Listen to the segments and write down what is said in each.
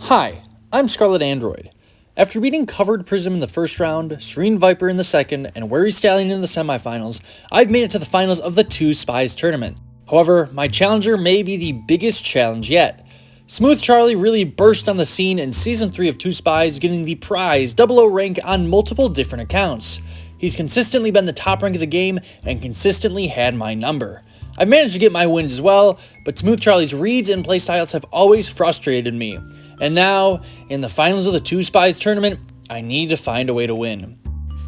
Hi, I'm Scarlet Android. After beating Covered Prism in the first round, Serene Viper in the second, and Wary Stallion in the semifinals, I've made it to the finals of the 2 Spies tournament. However, my challenger may be the biggest challenge yet. Smooth Charlie really burst on the scene in Season 3 of 2 Spies, getting the prize 00 rank on multiple different accounts. He's consistently been the top rank of the game, and consistently had my number. I've managed to get my wins as well, but Smooth Charlie's reads and playstyles have always frustrated me. And now, in the finals of the 2 Spies tournament, I need to find a way to win.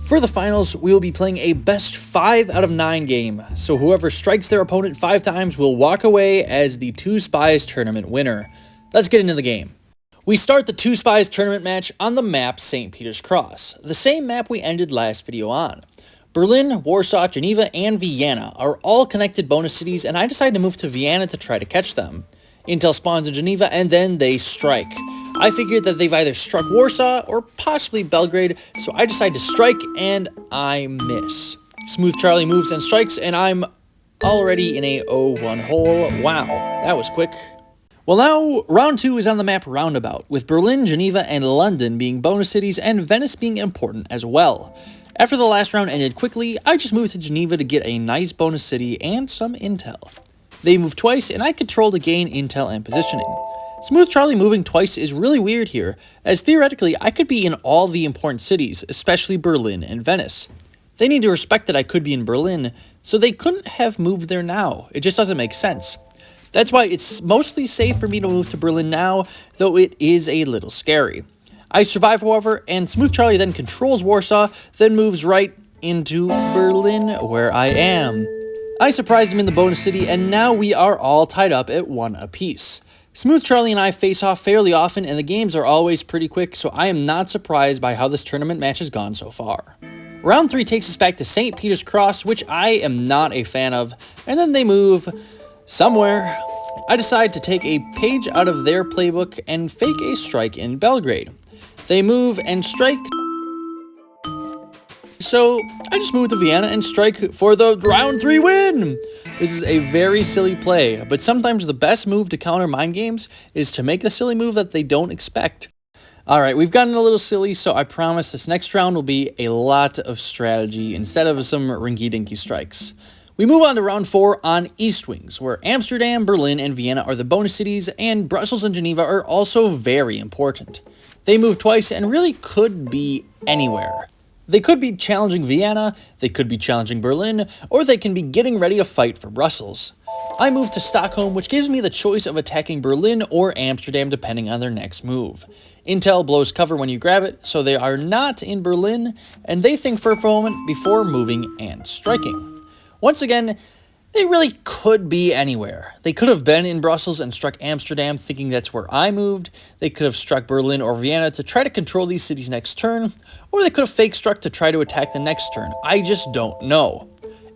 For the finals, we will be playing a best 5 out of 9 game, so whoever strikes their opponent 5 times will walk away as the 2 Spies tournament winner. Let's get into the game. We start the 2 Spies tournament match on the map St. Peter's Cross, the same map we ended last video on. Berlin, Warsaw, Geneva, and Vienna are all connected bonus cities, and I decided to move to Vienna to try to catch them. Intel spawns in Geneva, and then they strike. I figured that they've either struck Warsaw or possibly Belgrade, so I decide to strike, and I miss. Smooth Charlie moves and strikes, and I'm already in a 0-1 hole. Wow, that was quick. Well, now, round 2 is on the map Roundabout, with Berlin, Geneva, and London being bonus cities, and Venice being important as well. After the last round ended quickly, I just moved to Geneva to get a nice bonus city and some intel. They moved twice, and I control to gain intel and positioning. Smooth Charlie moving twice is really weird here, as theoretically I could be in all the important cities, especially Berlin and Venice. They need to respect that I could be in Berlin, so they couldn't have moved there now. It just doesn't make sense. That's why it's mostly safe for me to move to Berlin now, though it is a little scary. I survive, however, and Smooth Charlie then controls Warsaw, then moves right into Berlin, where I am. I surprised him in the bonus city, and now we are all tied up at 1 apiece. Smooth Charlie and I face off fairly often, and the games are always pretty quick, so I am not surprised by how this tournament match has gone so far. Round 3 takes us back to St. Peter's Cross, which I am not a fan of, and then they move somewhere. I decide to take a page out of their playbook and fake a strike in Belgrade. They move and strike, so I just move to Vienna and strike for the round 3 win! This is a very silly play, but sometimes the best move to counter mind games is to make the silly move that they don't expect. Alright, we've gotten a little silly, so I promise this next round will be a lot of strategy instead of some rinky-dinky strikes. We move on to round 4 on East Wings, where Amsterdam, Berlin, and Vienna are the bonus cities, and Brussels and Geneva are also very important. They move twice and really could be anywhere. They could be challenging Vienna, they could be challenging Berlin, or they can be getting ready to fight for Brussels. I move to Stockholm, which gives me the choice of attacking Berlin or Amsterdam depending on their next move. Intel blows cover when you grab it, so they are not in Berlin, and they think for a moment before moving and striking. Once again, they really could be anywhere. They could have been in Brussels and struck Amsterdam thinking that's where I moved. They could have struck Berlin or Vienna to try to control these cities next turn, or they could have fake struck to try to attack the next turn. I just don't know.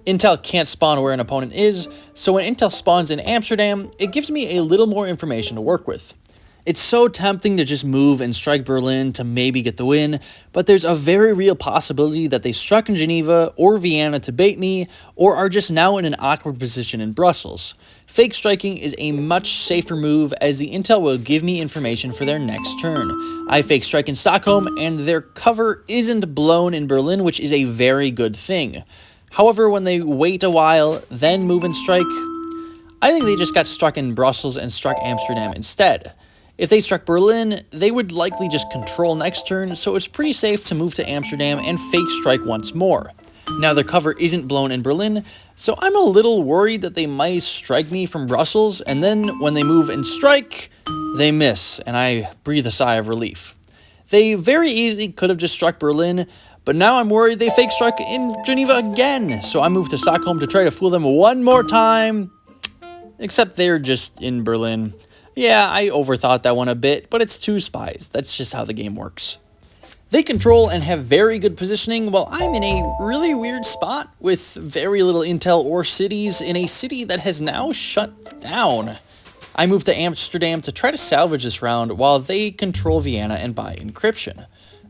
Intel can't spawn where an opponent is, so when Intel spawns in Amsterdam, it gives me a little more information to work with. It's so tempting to just move and strike Berlin to maybe get the win, but there's a very real possibility that they struck in Geneva or Vienna to bait me, or are just now in an awkward position in Brussels. Fake striking is a much safer move as the intel will give me information for their next turn. I fake strike in Stockholm and their cover isn't blown in Berlin, which is a very good thing. However, when they wait a while, then move and strike, I think they just got struck in Brussels and struck Amsterdam instead. If they struck Berlin, they would likely just control next turn, so it's pretty safe to move to Amsterdam and fake strike once more. Now their cover isn't blown in Berlin, so I'm a little worried that they might strike me from Brussels, and then when they move and strike, they miss, and I breathe a sigh of relief. They very easily could have just struck Berlin, but now I'm worried they fake struck in Geneva again, so I move to Stockholm to try to fool them one more time, except they're just in Berlin. Yeah, I overthought that one a bit, but it's 2 Spies. That's just how the game works. They control and have very good positioning, while I'm in a really weird spot with very little intel or cities in a city that has now shut down. I move to Amsterdam to try to salvage this round while they control Vienna and buy encryption.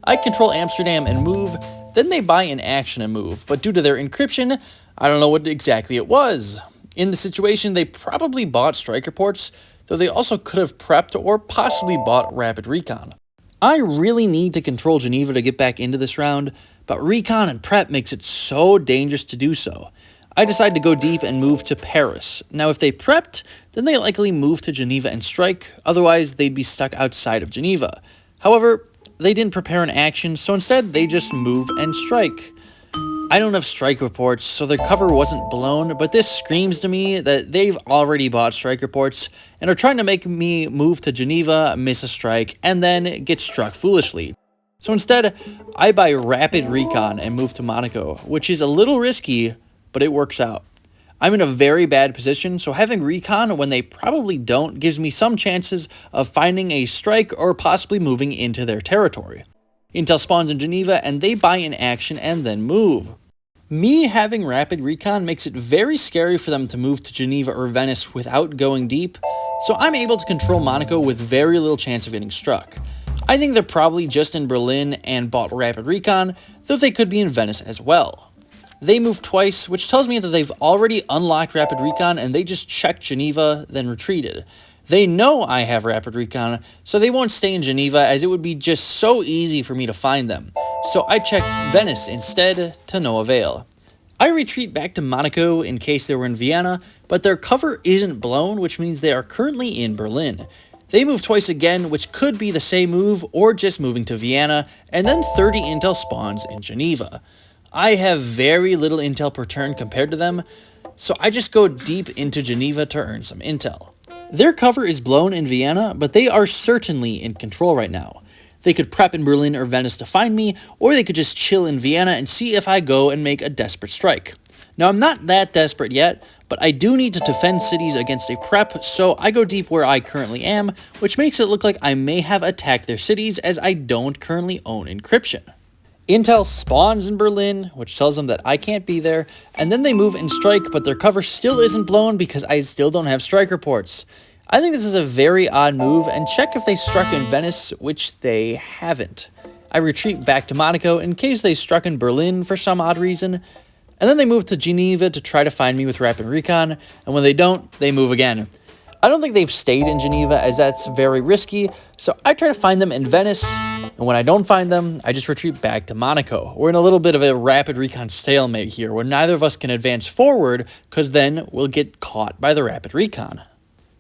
I control Amsterdam and move, then they buy an action and move, but due to their encryption, I don't know what exactly it was. In the situation, they probably bought strike reports though they also could have prepped or possibly bought Rapid Recon. I really need to control Geneva to get back into this round, but Recon and Prep makes it so dangerous to do so. I decide to go deep and move to Paris. Now if they prepped, then they likely move to Geneva and strike, otherwise they'd be stuck outside of Geneva. However, they didn't prepare an action, so instead they just move and strike. I don't have strike reports, so their cover wasn't blown, but this screams to me that they've already bought strike reports and are trying to make me move to Geneva, miss a strike, and then get struck foolishly. So instead, I buy Rapid Recon and move to Monaco, which is a little risky, but it works out. I'm in a very bad position, so having Recon when they probably don't gives me some chances of finding a strike or possibly moving into their territory. Intel spawns in Geneva and they buy an action and then move. Me having Rapid Recon makes it very scary for them to move to Geneva or Venice without going deep, so I'm able to control Monaco with very little chance of getting struck. I think they're probably just in Berlin and bought Rapid Recon, though they could be in Venice as well. They move twice, which tells me that they've already unlocked Rapid Recon and they just checked Geneva, then retreated. They know I have Rapid Recon, so they won't stay in Geneva as it would be just so easy for me to find them. So I check Venice instead, to no avail. I retreat back to Monaco in case they were in Vienna, but their cover isn't blown, which means they are currently in Berlin. They move twice again, which could be the same move or just moving to Vienna, and then 30 intel spawns in Geneva. I have very little intel per turn compared to them, so I just go deep into Geneva to earn some intel. Their cover is blown in Vienna, but they are certainly in control right now. They could prep in Berlin or Venice to find me, or they could just chill in Vienna and see if I go and make a desperate strike. Now I'm not that desperate yet, but I do need to defend cities against a prep, so I go deep where I currently am, which makes it look like I may have attacked their cities as I don't currently own encryption. Intel spawns in Berlin, which tells them that I can't be there, and then they move and strike, but their cover still isn't blown because I still don't have strike reports. I think this is a very odd move, and check if they struck in Venice, which they haven't. I retreat back to Monaco in case they struck in Berlin for some odd reason, and then they move to Geneva to try to find me with Rapid Recon, and when they don't, they move again. I don't think they've stayed in Geneva as that's very risky, so I try to find them in Venice, and when I don't find them, I just retreat back to Monaco. We're in a little bit of a Rapid Recon stalemate here, where neither of us can advance forward, because then we'll get caught by the Rapid Recon.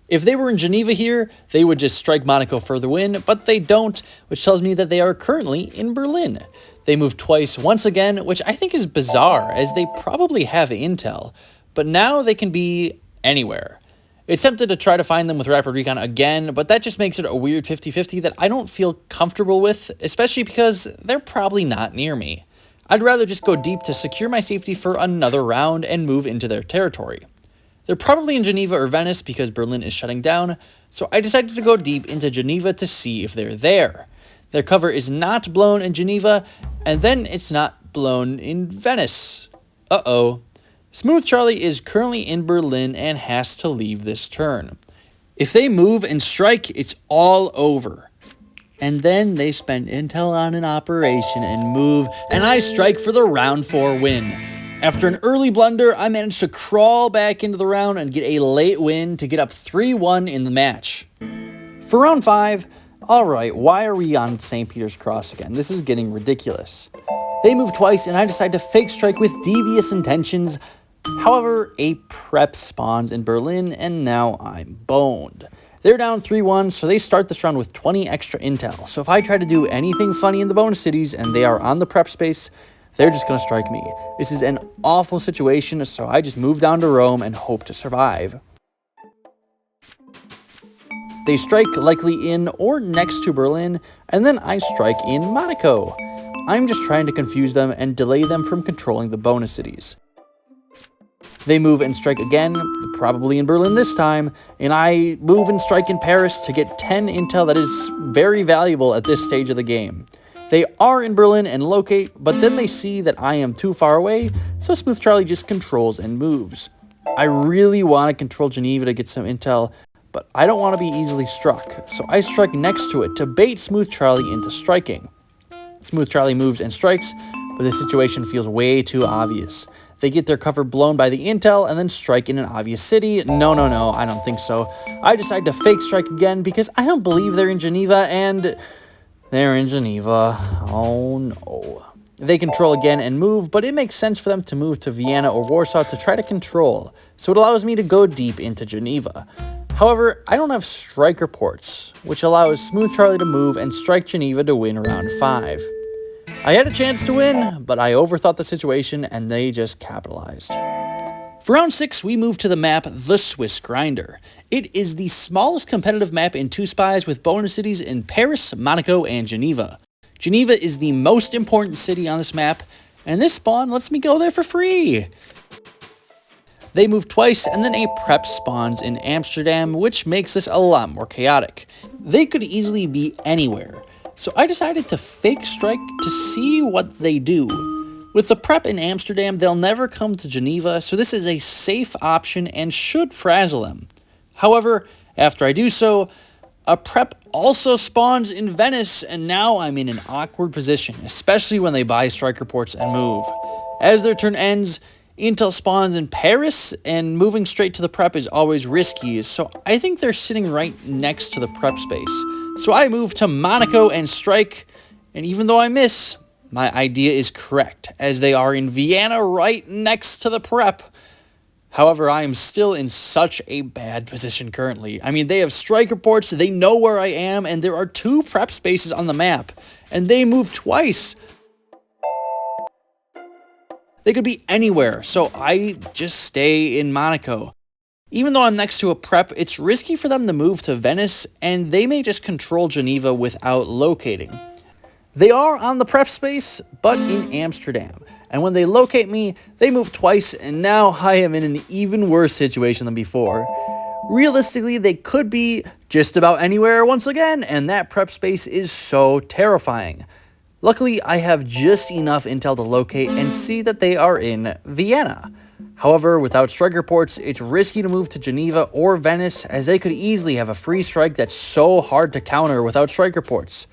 If they were in Geneva here, they would just strike Monaco for the win, but they don't, which tells me that they are currently in Berlin. They move twice once again, which I think is bizarre, as they probably have intel, but now they can be anywhere. It's tempted to try to find them with Rapid Recon again, but that just makes it a weird 50-50 that I don't feel comfortable with, especially because they're probably not near me. I'd rather just go deep to secure my safety for another round and move into their territory. They're probably in Geneva or Venice because Berlin is shutting down, so I decided to go deep into Geneva to see if they're there. Their cover is not blown in Geneva, and then it's not blown in Venice. Uh-oh. Smooth Charlie is currently in Berlin and has to leave this turn. If they move and strike, it's all over. And then they spend intel on an operation and move, and I strike for the round 4 win. After an early blunder, I managed to crawl back into the round and get a late win to get up 3-1 in the match. For round 5, alright, why are we on St. Peter's Cross again? This is getting ridiculous. They move twice and I decide to fake strike with devious intentions. However, a prep spawns in Berlin and now I'm boned. They're down 3-1, so they start this round with 20 extra intel. So if I try to do anything funny in the bonus cities and they are on the prep space, they're just going to strike me. This is an awful situation, so I just move down to Rome and hope to survive. They strike likely in or next to Berlin, and then I strike in Monaco. I'm just trying to confuse them and delay them from controlling the bonus cities. They move and strike again, probably in Berlin this time, and I move and strike in Paris to get 10 intel that is very valuable at this stage of the game. They are in Berlin and locate, but then they see that I am too far away, so Smooth Charlie just controls and moves. I really want to control Geneva to get some intel, but I don't want to be easily struck, so I strike next to it to bait Smooth Charlie into striking. Smooth Charlie moves and strikes, but this situation feels way too obvious. They get their cover blown by the intel and then strike in an obvious city. No, I don't think so. I decide to fake strike again because I don't believe they're in Geneva, and they're in Geneva. Oh no. They control again and move, but it makes sense for them to move to Vienna or Warsaw to try to control, so it allows me to go deep into Geneva. However, I don't have strike reports, which allows Smooth Charlie to move and strike Geneva to win round 5. I had a chance to win, but I overthought the situation and they just capitalized. For round 6, we move to the map The Swiss Grinder. It is the smallest competitive map in 2 Spies with bonus cities in Paris, Monaco, and Geneva. Geneva is the most important city on this map, and this spawn lets me go there for free. They move twice, and then a prep spawns in Amsterdam, which makes this a lot more chaotic. They could easily be anywhere, so I decided to fake strike to see what they do. With the prep in Amsterdam, they'll never come to Geneva, so this is a safe option and should frazzle them. However, after I do so, a prep also spawns in Venice, and now I'm in an awkward position, especially when they buy strike reports and move. As their turn ends, intel spawns in Paris, and moving straight to the prep is always risky, so I think they're sitting right next to the prep space. So I move to Monaco and strike, and even though I miss, my idea is correct, as they are in Vienna right next to the prep. However, I am still in such a bad position currently. I mean, they have strike reports, they know where I am, and there are 2 prep spaces on the map, and they move twice. They could be anywhere, so I just stay in Monaco. Even though I'm next to a prep, it's risky for them to move to Venice, and they may just control Geneva without locating. They are on the prep space, but in Amsterdam. And when they locate me, they move twice, and now I am in an even worse situation than before. Realistically, they could be just about anywhere once again, and that prep space is so terrifying. Luckily, I have just enough intel to locate and see that they are in Vienna. However, without strike reports, it's risky to move to Geneva or Venice, as they could easily have a free strike that's so hard to counter without strike reports.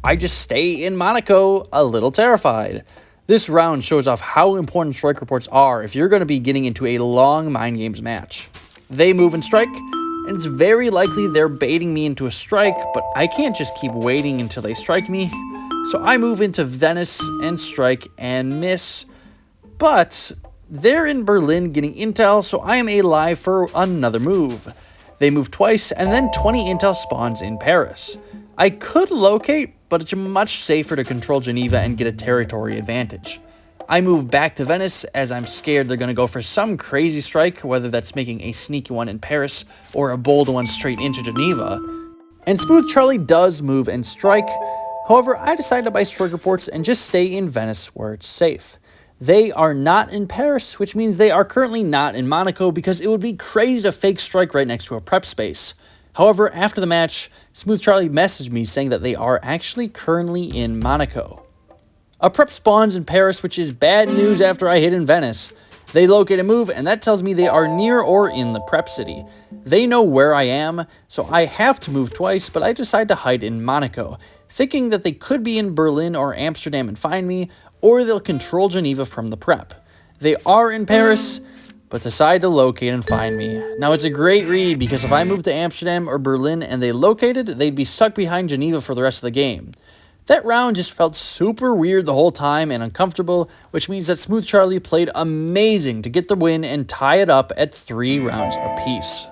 I just stay in Monaco, a little terrified. This round shows off how important strike reports are if you're going to be getting into a long mind games match. They move and strike, and it's very likely they're baiting me into a strike, but I can't just keep waiting until they strike me. So I move into Venice and strike and miss, but they're in Berlin getting intel, so I am alive for another move. They move twice, and then 20 intel spawns in Paris. I could locate, but it's much safer to control Geneva and get a territory advantage. I move back to Venice as I'm scared they're going to go for some crazy strike, whether that's making a sneaky one in Paris or a bold one straight into Geneva. And Smooth Charlie does move and strike. However, I decide to buy strike reports and just stay in Venice where it's safe. They are not in Paris, which means they are currently not in Monaco because it would be crazy to fake strike right next to a prep space. However, after the match, Smooth Charlie messaged me saying that they are actually currently in Monaco. A prep spawns in Paris, which is bad news after I hit in Venice. They locate a move, and that tells me they are near or in the prep city. They know where I am, so I have to move twice, but I decide to hide in Monaco, thinking that they could be in Berlin or Amsterdam and find me, or they'll control Geneva from the prep. They are in Paris, but decide to locate and find me. Now, it's a great read because if I moved to Amsterdam or Berlin and they located, they'd be stuck behind Geneva for the rest of the game. That round just felt super weird the whole time and uncomfortable, which means that Smooth Charlie played amazing to get the win and tie it up at 3 rounds apiece.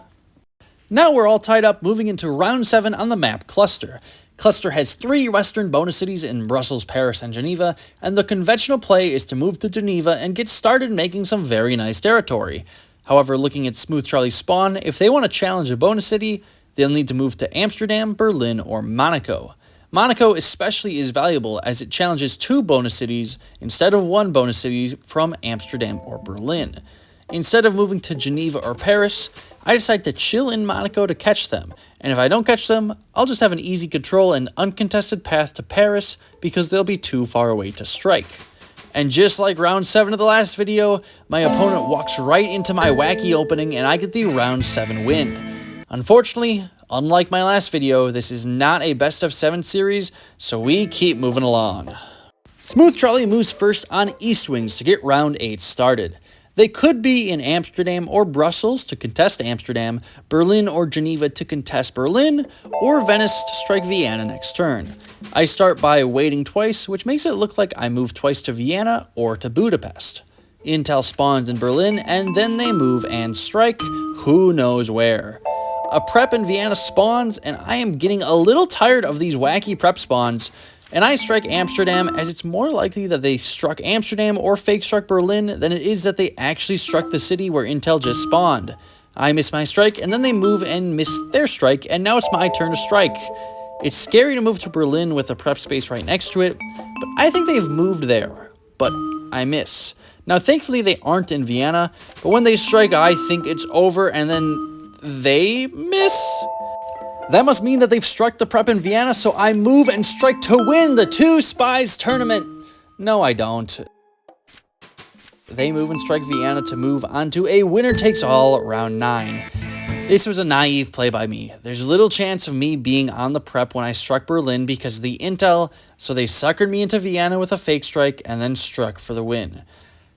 Now we're all tied up, moving into round 7 on the map Cluster. Cluster has 3 western bonus cities in Brussels, Paris, and Geneva, and the conventional play is to move to Geneva and get started making some very nice territory. However, looking at Smooth Charlie's spawn, if they want to challenge a bonus city, they'll need to move to Amsterdam, Berlin, or Monaco. Monaco especially is valuable as it challenges 2 bonus cities instead of 1 bonus city from Amsterdam or Berlin. Instead of moving to Geneva or Paris, I decide to chill in Monaco to catch them, and if I don't catch them, I'll just have an easy control and uncontested path to Paris because they'll be too far away to strike. And just like round 7 of the last video, my opponent walks right into my wacky opening and I get the round 7 win. Unfortunately, unlike my last video, this is not a best of 7 series, so we keep moving along. Smooth Charlie moves first on East Wings to get round 8 started. They could be in Amsterdam or Brussels to contest Amsterdam, Berlin or Geneva to contest Berlin, or Venice to strike Vienna next turn. I start by waiting twice, which makes it look like I move twice to Vienna or to Budapest. Intel spawns in Berlin, and then they move and strike who knows where. A prep in Vienna spawns, and I am getting a little tired of these wacky prep spawns, and I strike Amsterdam, as it's more likely that they struck Amsterdam or fake struck Berlin than it is that they actually struck the city where Intel just spawned. I miss my strike, and then they move and miss their strike, and now it's my turn to strike. It's scary to move to Berlin with a prep space right next to it, but I think they've moved there, but I miss. Now thankfully they aren't in Vienna, but when they strike I think it's over, and then they miss? That must mean that they've struck the prep in Vienna, so I move and strike to win the 2 Spies tournament. No, I don't. They move and strike Vienna to move on to a winner-takes-all round 9. This was a naive play by me. There's little chance of me being on the prep when I struck Berlin because of the intel, so they suckered me into Vienna with a fake strike and then struck for the win.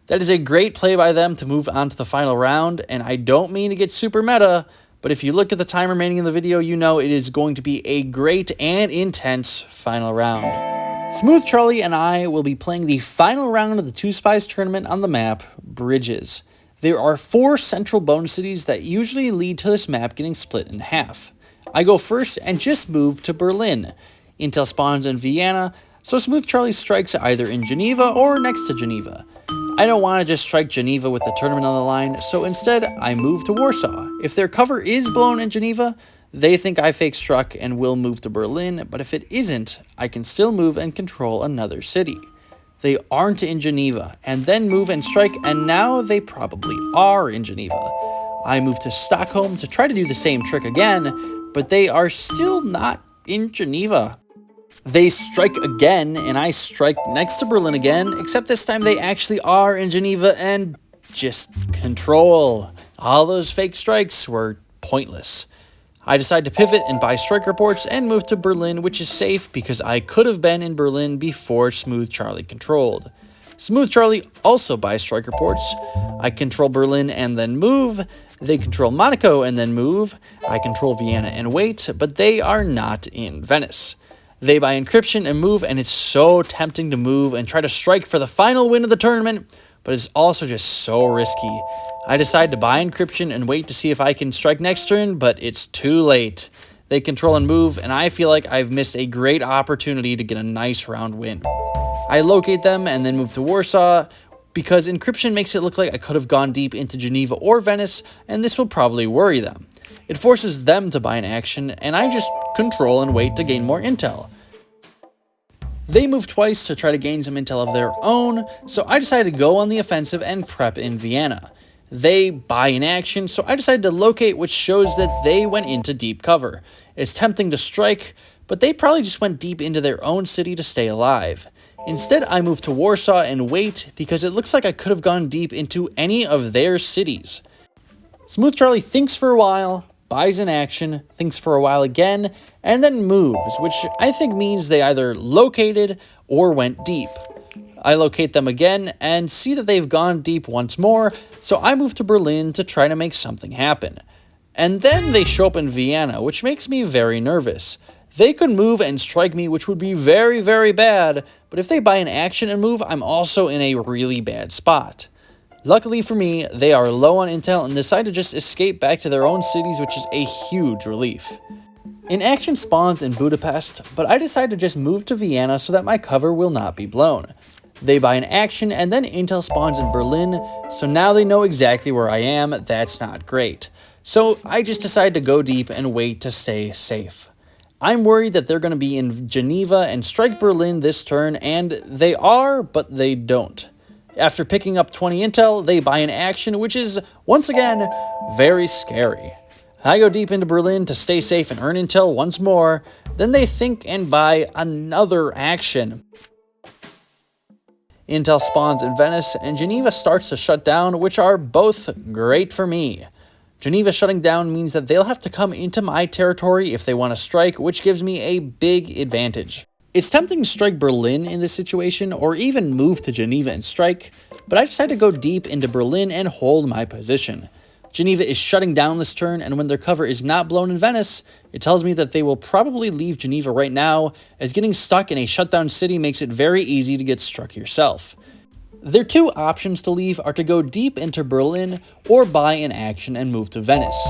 That is a great play by them to move on to the final round, and I don't mean to get super meta, but if you look at the time remaining in the video, you know it is going to be a great and intense final round. Smooth Charlie and I will be playing the final round of the 2 Spies tournament on the map, Bridges. There are 4 central bonus cities that usually lead to this map getting split in half. I go first and just move to Berlin. Intel spawns in Vienna, so Smooth Charlie strikes either in Geneva or next to Geneva. I don't want to just strike Geneva with the tournament on the line, so instead I move to Warsaw. If their cover is blown in Geneva, they think I fake struck and will move to Berlin, but if it isn't, I can still move and control another city. They aren't in Geneva, and then move and strike, and now they probably are in Geneva. I move to Stockholm to try to do the same trick again, but they are still not in Geneva. They strike again, and I strike next to Berlin again, except this time they actually are in Geneva and just control. All those fake strikes were pointless. I decide to pivot and buy strike reports and move to Berlin, which is safe because I could have been in Berlin before Smooth Charlie controlled. Smooth Charlie also buys strike reports. I control Berlin and then move. They control Monaco and then move. I control Vienna and wait, but they are not in Venice. They buy encryption and move, and it's so tempting to move and try to strike for the final win of the tournament, but it's also just so risky. I decide to buy encryption and wait to see if I can strike next turn, but it's too late. They control and move, and I feel like I've missed a great opportunity to get a nice round win. I locate them and then move to Warsaw, because encryption makes it look like I could have gone deep into Geneva or Venice, and this will probably worry them. It forces them to buy an action, and I just control and wait to gain more intel. They move twice to try to gain some intel of their own, so I decided to go on the offensive and prep in Vienna. They buy an action, so I decided to locate, which shows that they went into deep cover. It's tempting to strike, but they probably just went deep into their own city to stay alive. Instead, I move to Warsaw and wait, because it looks like I could have gone deep into any of their cities. Smooth Charlie thinks for a while, buys an action, thinks for a while again, and then moves, which I think means they either located or went deep. I locate them again and see that they've gone deep once more, so I move to Berlin to try to make something happen. And then they show up in Vienna, which makes me very nervous. They could move and strike me, which would be very, very bad, but if they buy an action and move, I'm also in a really bad spot. Luckily for me, they are low on intel and decide to just escape back to their own cities, which is a huge relief. An action spawns in Budapest, but I decide to just move to Vienna so that my cover will not be blown. They buy an action and then intel spawns in Berlin, so now they know exactly where I am. That's not great. So I just decide to go deep and wait to stay safe. I'm worried that they're going to be in Geneva and strike Berlin this turn, and they are, but they don't. After picking up 20 intel, they buy an action, which is, once again, very scary. I go deep into Berlin to stay safe and earn intel once more, then they think and buy another action. Intel spawns in Venice, and Geneva starts to shut down, which are both great for me. Geneva shutting down means that they'll have to come into my territory if they want to strike, which gives me a big advantage. It's tempting to strike Berlin in this situation, or even move to Geneva and strike, but I decided to go deep into Berlin and hold my position. Geneva is shutting down this turn, and when their cover is not blown in Venice, it tells me that they will probably leave Geneva right now, as getting stuck in a shutdown city makes it very easy to get struck yourself. Their two options to leave are to go deep into Berlin or buy an action and move to Venice.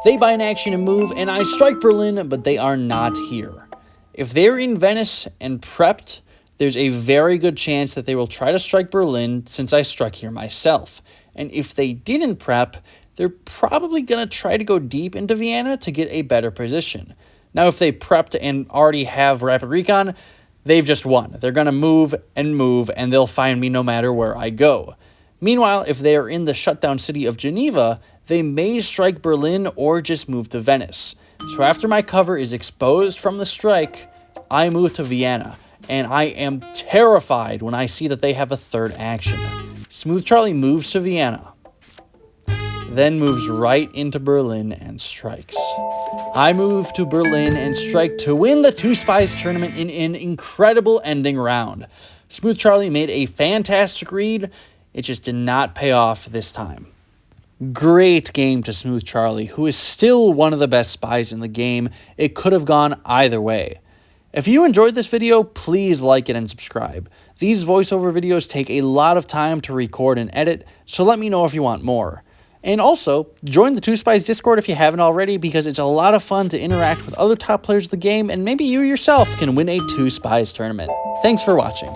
They buy an action and move, and I strike Berlin, but they are not here. If they're in Venice and prepped, there's a very good chance that they will try to strike Berlin since I struck here myself. And if they didn't prep, they're probably going to try to go deep into Vienna to get a better position. Now, if they prepped and already have Rapid Recon, they've just won. They're going to move, and they'll find me no matter where I go. Meanwhile, if they are in the shutdown city of Geneva, they may strike Berlin or just move to Venice. So after my cover is exposed from the strike, I move to Vienna, and I am terrified when I see that they have a third action. Smooth Charlie moves to Vienna, then moves right into Berlin and strikes. I move to Berlin and strike to win the Two Spies tournament in an incredible ending round. Smooth Charlie made a fantastic read, it just did not pay off this time. Great game to Smooth Charlie, who is still one of the best spies in the game. It could have gone either way. If you enjoyed this video, please like it and subscribe. These voiceover videos take a lot of time to record and edit, so let me know if you want more. And also, join the Two Spies Discord if you haven't already, because it's a lot of fun to interact with other top players of the game, and maybe you yourself can win a Two Spies tournament. Thanks for watching.